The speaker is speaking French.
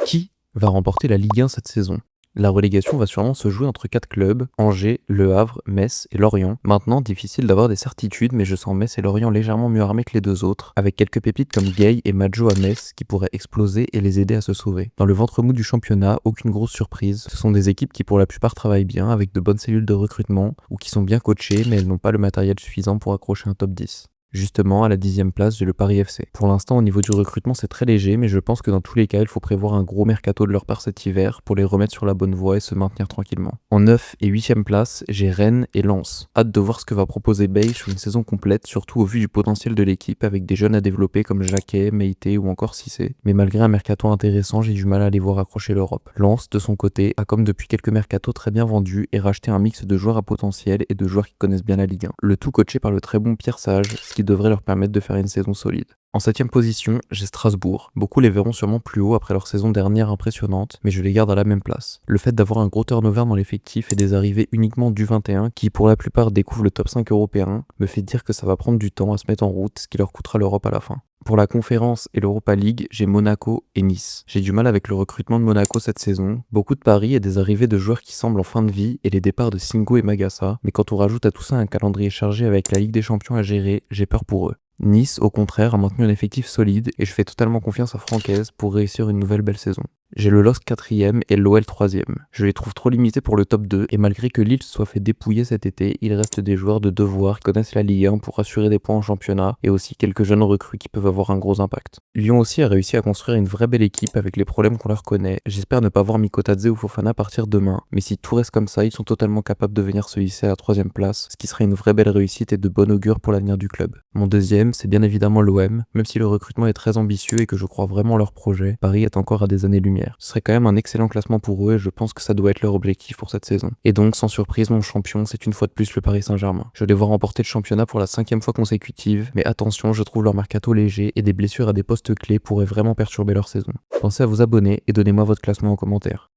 Qui va remporter la Ligue 1 cette saison? La relégation va sûrement se jouer entre 4 clubs, Angers, Le Havre, Metz et Lorient. Maintenant, difficile d'avoir des certitudes, mais je sens Metz et Lorient légèrement mieux armés que les deux autres, avec quelques pépites comme Gay et Maggio à Metz qui pourraient exploser et les aider à se sauver. Dans le ventre mou du championnat, aucune grosse surprise, ce sont des équipes qui pour la plupart travaillent bien, avec de bonnes cellules de recrutement, ou qui sont bien coachées, mais elles n'ont pas le matériel suffisant pour accrocher un top 10. Justement, à la 10e place, j'ai le Paris FC. Pour l'instant, au niveau du recrutement, c'est très léger, mais je pense que dans tous les cas, il faut prévoir un gros mercato de leur part cet hiver pour les remettre sur la bonne voie et se maintenir tranquillement. En 9 et 8e place, j'ai Rennes et Lens. Hâte de voir ce que va proposer Bay sur une saison complète, surtout au vu du potentiel de l'équipe avec des jeunes à développer comme Jacquet, Meïté ou encore Cissé. Mais malgré un mercato intéressant, j'ai du mal à les voir accrocher l'Europe. Lens, de son côté, a comme depuis quelques mercatos très bien vendu et racheté un mix de joueurs à potentiel et de joueurs qui connaissent bien la Ligue 1. Le tout coaché par le très bon Pierre Sage, ce qui devrait leur permettre de faire une saison solide. En 7e position, j'ai Strasbourg. Beaucoup les verront sûrement plus haut après leur saison dernière impressionnante, mais je les garde à la même place. Le fait d'avoir un gros turnover dans l'effectif et des arrivées uniquement du 21, qui pour la plupart découvrent le top 5 européen, me fait dire que ça va prendre du temps à se mettre en route, ce qui leur coûtera l'Europe à la fin. Pour la conférence et l'Europa League, j'ai Monaco et Nice. J'ai du mal avec le recrutement de Monaco cette saison, beaucoup de paris et des arrivées de joueurs qui semblent en fin de vie et les départs de Singo et Magassa, mais quand on rajoute à tout ça un calendrier chargé avec la Ligue des Champions à gérer, j'ai peur pour eux. Nice, au contraire, a maintenu un effectif solide et je fais totalement confiance à Francaise pour réussir une nouvelle belle saison. J'ai le LOSC 4ème et l'OL 3ème. Je les trouve trop limités pour le top 2 et malgré que Lille se soit fait dépouiller cet été, il reste des joueurs de devoir qui connaissent la Ligue 1 pour assurer des points en championnat et aussi quelques jeunes recrues qui peuvent avoir un gros impact. Lyon aussi a réussi à construire une vraie belle équipe avec les problèmes qu'on leur connaît. J'espère ne pas voir Mikotadze ou Fofana partir demain, mais si tout reste comme ça, ils sont totalement capables de venir se hisser à la 3ème place, ce qui serait une vraie belle réussite et de bon augure pour l'avenir du club. Mon deuxième, c'est bien évidemment l'OM, même si le recrutement est très ambitieux et que je crois vraiment en leur projet, Paris est encore à des années-lumière. Ce serait quand même un excellent classement pour eux et je pense que ça doit être leur objectif pour cette saison. Et donc, sans surprise, mon champion, c'est une fois de plus le Paris Saint-Germain. Je les vois remporter le championnat pour la 5ème fois consécutive, mais attention, je trouve leur mercato léger et des blessures à des postes clés pourraient vraiment perturber leur saison. Pensez à vous abonner et donnez-moi votre classement en commentaire.